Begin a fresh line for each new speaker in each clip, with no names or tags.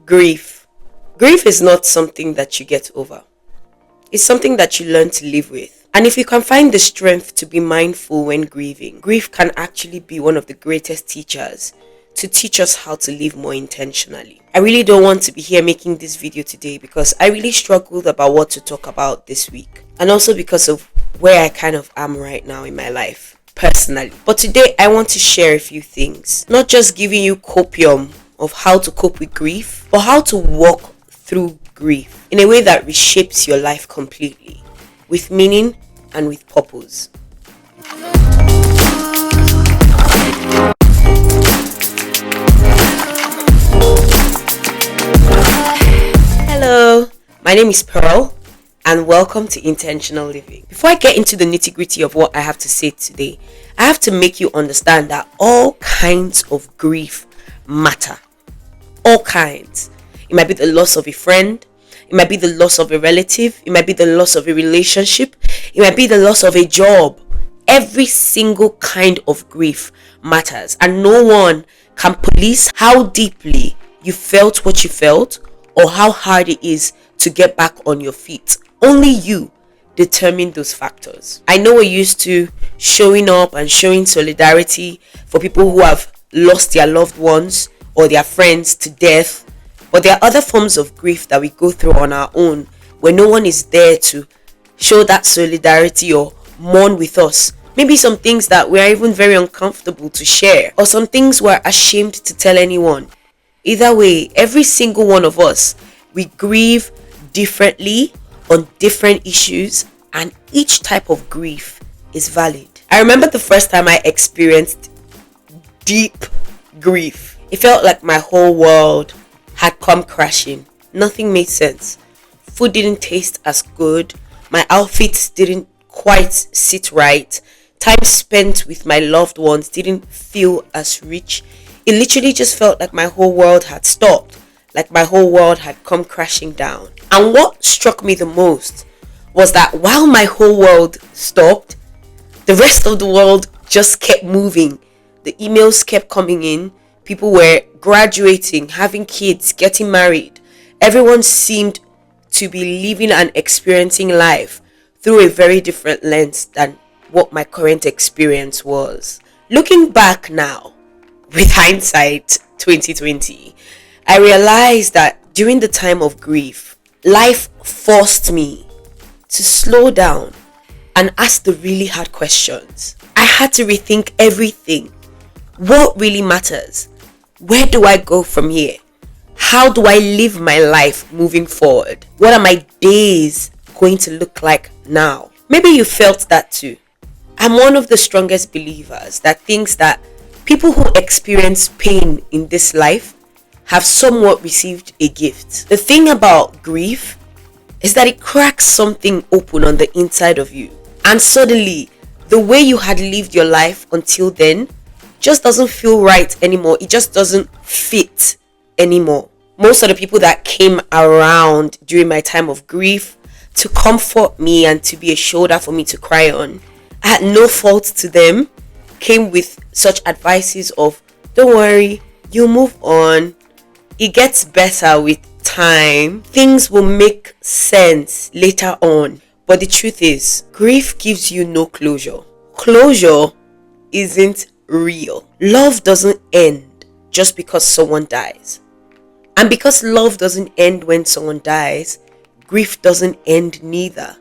Grief. Grief is not something that you get over. It's something that you learn to live with. And if you can find the strength to be mindful when grieving, grief can actually be one of the greatest teachers to teach us how to live more intentionally. I really don't want to be here making this video today because I really struggled about what to talk about this week. And also because of where I kind of am right now in my life, personally. But today I want to share a few things. Not just giving you copium of how to cope with grief, but how to walk through grief in a way that reshapes your life completely, with meaning and with purpose. Hello, my name is Pearl and welcome to Intentional Living. Before I get into the nitty-gritty of what I have to say today, I have to make you understand that all kinds of grief matter. All kinds. It might be the loss of a friend. It might be the loss of a relative. It might be the loss of a relationship. It might be the loss of a job. Every single kind of grief matters. And no one can police how deeply you felt what you felt or how hard it is to get back on your feet. Only you determine those factors. I know we're used to showing up and showing solidarity for people who have lost their loved ones or their friends to death, but there are other forms of grief that we go through on our own where no one is there to show that solidarity or mourn with us. Maybe some things that we are even very uncomfortable to share, or some things we're ashamed to tell anyone. Either way, every single one of us, we grieve differently on different issues, and each type of grief is valid. I remember the first time I experienced deep grief. It felt like my whole world had come crashing. Nothing made sense. Food didn't taste as good. My outfits didn't quite sit right. Time spent with my loved ones didn't feel as rich. It literally just felt like my whole world had stopped. Like my whole world had come crashing down. And what struck me the most was that while my whole world stopped, the rest of the world just kept moving. The emails kept coming in. People were graduating, having kids, getting married. Everyone seemed to be living and experiencing life through a very different lens than what my current experience was. Looking back now, with hindsight 2020, I realized that during the time of grief, life forced me to slow down and ask the really hard questions. I had to rethink everything. What really matters? Where do I go from here? How do I live my life moving forward? What are my days going to look like now? Maybe you felt that too. I'm one of the strongest believers that thinks that people who experience pain in this life have somewhat received a gift. The thing about grief is that it cracks something open on the inside of you. And suddenly, the way you had lived your life until then just doesn't feel right anymore. It just doesn't fit anymore. Most of the people that came around during my time of grief to comfort me and to be a shoulder for me to cry on, I had no fault to them, came with such advices of, don't worry, you'll move on. It gets better with time. Things will make sense later on. But the truth is, grief gives you no closure. Closure isn't real. Love doesn't end just because someone dies. And because love doesn't end when someone dies, grief doesn't end neither.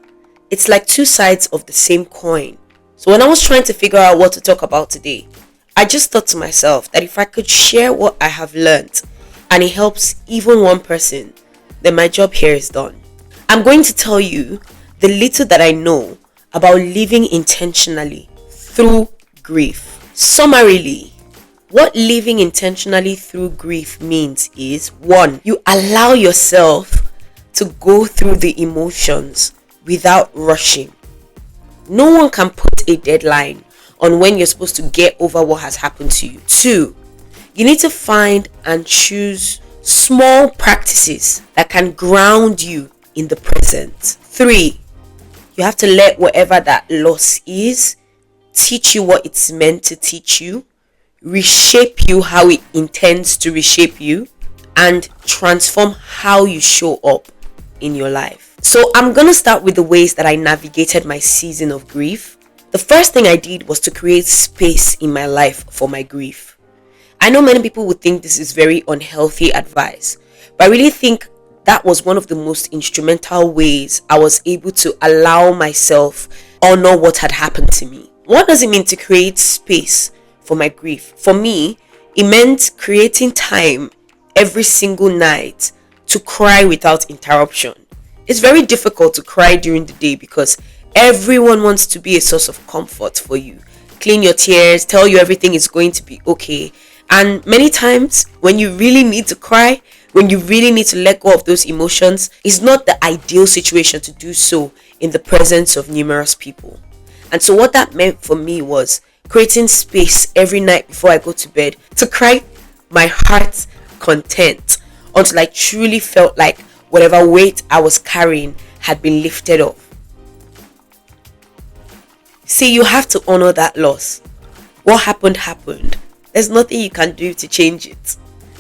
It's like two sides of the same coin. So when I was trying to figure out what to talk about today, I just thought to myself that if I could share what I have learned and it helps even one person, then my job here is done. I'm going to tell you the little that I know about living intentionally through grief. Summarily, what living intentionally through grief means is 1. You allow yourself to go through the emotions without rushing. No one can put a deadline on when you're supposed to get over what has happened to you. 2. You need to find and choose small practices that can ground you in the present. 3. You have to let whatever that loss is teach you what it's meant to teach you, reshape you how it intends to reshape you. and transform how you show up in your life. So I'm going to start with the ways that I navigated my season of grief. The first thing I did was to create space in my life for my grief. I know many people would think this is very unhealthy advice, but I really think that was one of the most instrumental ways I was able to allow myself honor what had happened to me. What does it mean to create space for my grief? For me, it meant creating time every single night to cry without interruption. It's very difficult to cry during the day because everyone wants to be a source of comfort for you, clean your tears, tell you everything is going to be okay. And many times when you really need to cry, when you really need to let go of those emotions, it's not the ideal situation to do so in the presence of numerous people. And so what that meant for me was creating space every night before I go to bed to cry my heart's content until I truly felt like whatever weight I was carrying had been lifted off. See, you have to honor that loss. What happened happened. There's nothing you can do to change it.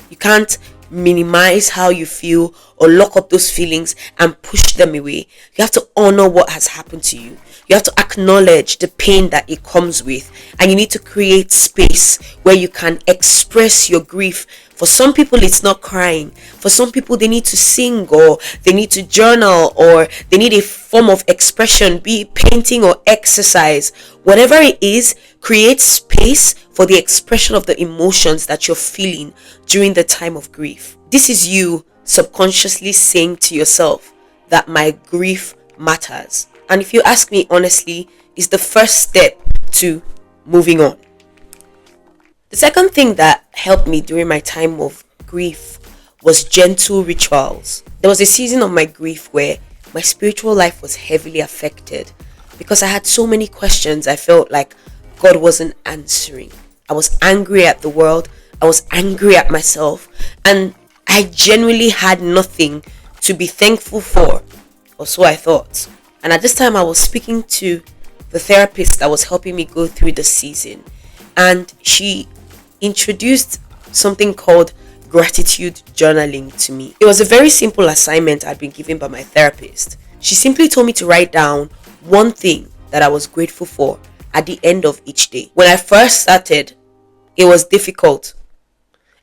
You can't minimize how you feel or lock up those feelings and push them away. You have to honor what has happened to you. You have to acknowledge the pain that it comes with, and you need to create space where you can express your grief. For some people, it's not crying. For some people, they need to sing, or they need to journal, or they need a form of expression, be it painting or exercise. Whatever it is, create space for the expression of the emotions that you're feeling during the time of grief. This is you subconsciously saying to yourself that my grief matters. And if you ask me honestly, is the first step to moving on. The second thing that helped me during my time of grief was gentle rituals. There was a season of my grief where my spiritual life was heavily affected because I had so many questions. I felt like God wasn't answering. I was angry at the world. I was angry at myself. And I genuinely had nothing to be thankful for, or so I thought. And at this time, I was speaking to the therapist that was helping me go through the season. And she introduced something called gratitude journaling to me. It was a very simple assignment I'd been given by my therapist. She simply told me to write down one thing that I was grateful for at the end of each day. When I first started, it was difficult.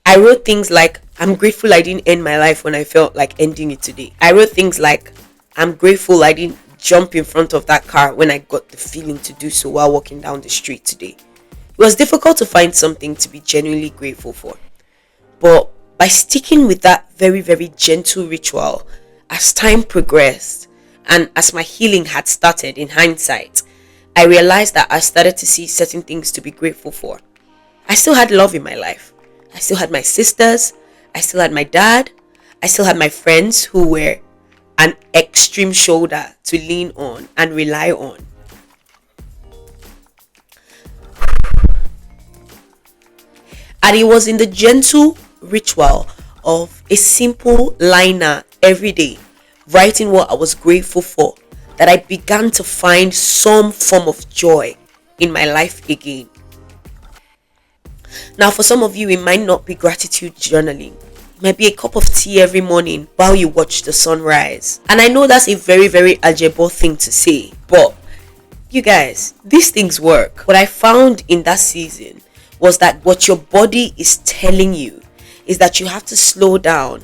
I wrote things like, I'm grateful I didn't end my life when I felt like ending it today. I wrote things like, I'm grateful I didn't jump in front of that car when I got the feeling to do so while walking down the street today. It was difficult to find something to be genuinely grateful for. But by sticking with that very, very gentle ritual, as time progressed and as my healing had started in hindsight, I realized that I started to see certain things to be grateful for. I still had love in my life. I still had my sisters. I still had my dad. I still had my friends who were an extreme shoulder to lean on and rely on. And it was in the gentle ritual of a simple liner every day, writing what I was grateful for, that I began to find some form of joy in my life again. Now, for some of you, it might not be gratitude journaling. It might be a cup of tea every morning while you watch the sunrise. And I know that's a very, very Ajebo thing to say, but you guys, these things work. What I found in that season was that what your body is telling you is that you have to slow down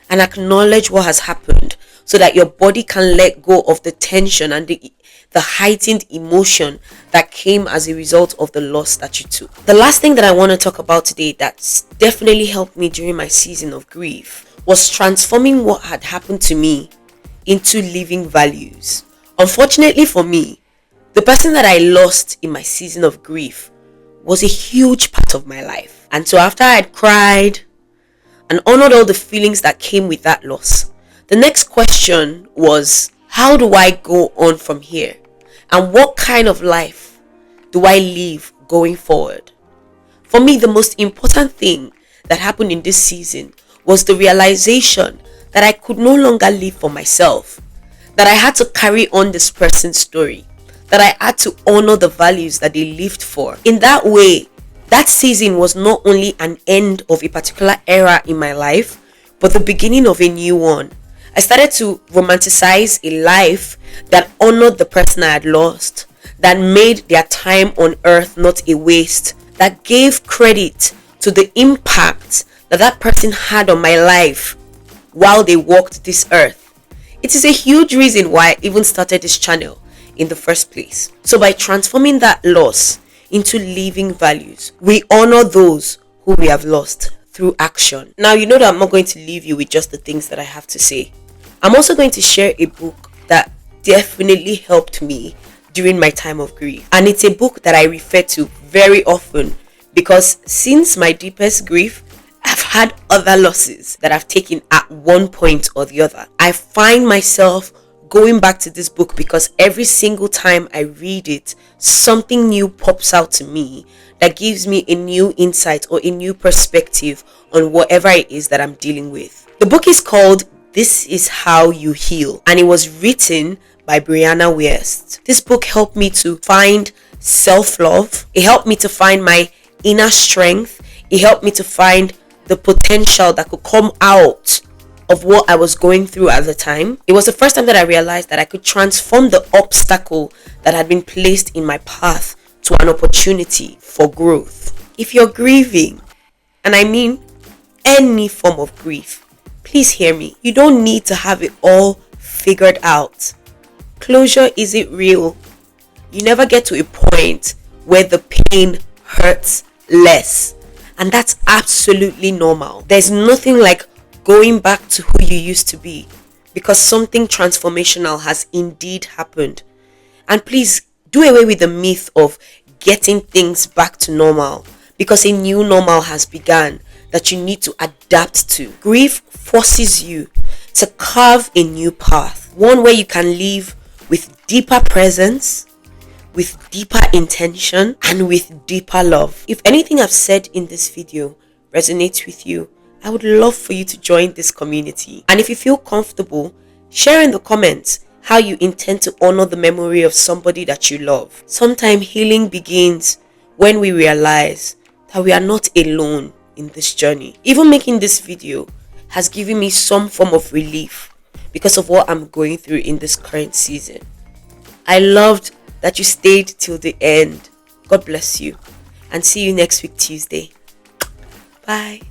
and acknowledge what has happened so that your body can let go of the tension and the heightened emotion that came as a result of the loss that you took. The last thing that I want to talk about today that's definitely helped me during my season of grief was transforming what had happened to me into living values. Unfortunately for me, the person that I lost in my season of grief was a huge part of my life. And so after I had cried and honored all the feelings that came with that loss, the next question was, how do I go on from here? And what kind of life do I live going forward? For me, the most important thing that happened in this season was the realization that I could no longer live for myself, that I had to carry on this person's story, that I had to honor the values that they lived for. In that way, that season was not only an end of a particular era in my life, but the beginning of a new one. I started to romanticize a life that honored the person I had lost, that made their time on earth not a waste, that gave credit to the impact that that person had on my life while they walked this earth. It is a huge reason why I even started this channel in the first place. So by transforming that loss into living values, we honor those who we have lost through action. Now, you know that I'm not going to leave you with just the things that I have to say. I'm also going to share a book that definitely helped me during my time of grief. And it's a book that I refer to very often because since my deepest grief, I've had other losses that I've taken at one point or the other. I find myself going back to this book because every single time I read it, something new pops out to me that gives me a new insight or a new perspective on whatever it is that I'm dealing with. The book is called This Is How You Heal, and it was written by Brianna West. This book helped me to find self-love. It helped me to find my inner strength. It helped me to find the potential that could come out of what I was going through at the time. It was the first time that I realized that I could transform the obstacle that had been placed in my path to an opportunity for growth. If you're grieving, and I mean any form of grief, please hear me. You don't need to have it all figured out. Closure isn't real. You never get to a point where the pain hurts less. And that's absolutely normal. There's nothing like going back to who you used to be because something transformational has indeed happened. And please do away with the myth of getting things back to normal because a new normal has begun that you need to adapt to. Grief forces you to carve a new path, one where you can live with deeper presence, with deeper intention, and with deeper love. If anything I've said in this video resonates with you, I would love for you to join this community. And if you feel comfortable, share in the comments how you intend to honor the memory of somebody that you love. Sometimes healing begins when we realize that we are not alone in this journey. Even making this video has given me some form of relief because of what I'm going through in this current season. I loved that you stayed till the end. God bless you, and see you next week Tuesday. Bye.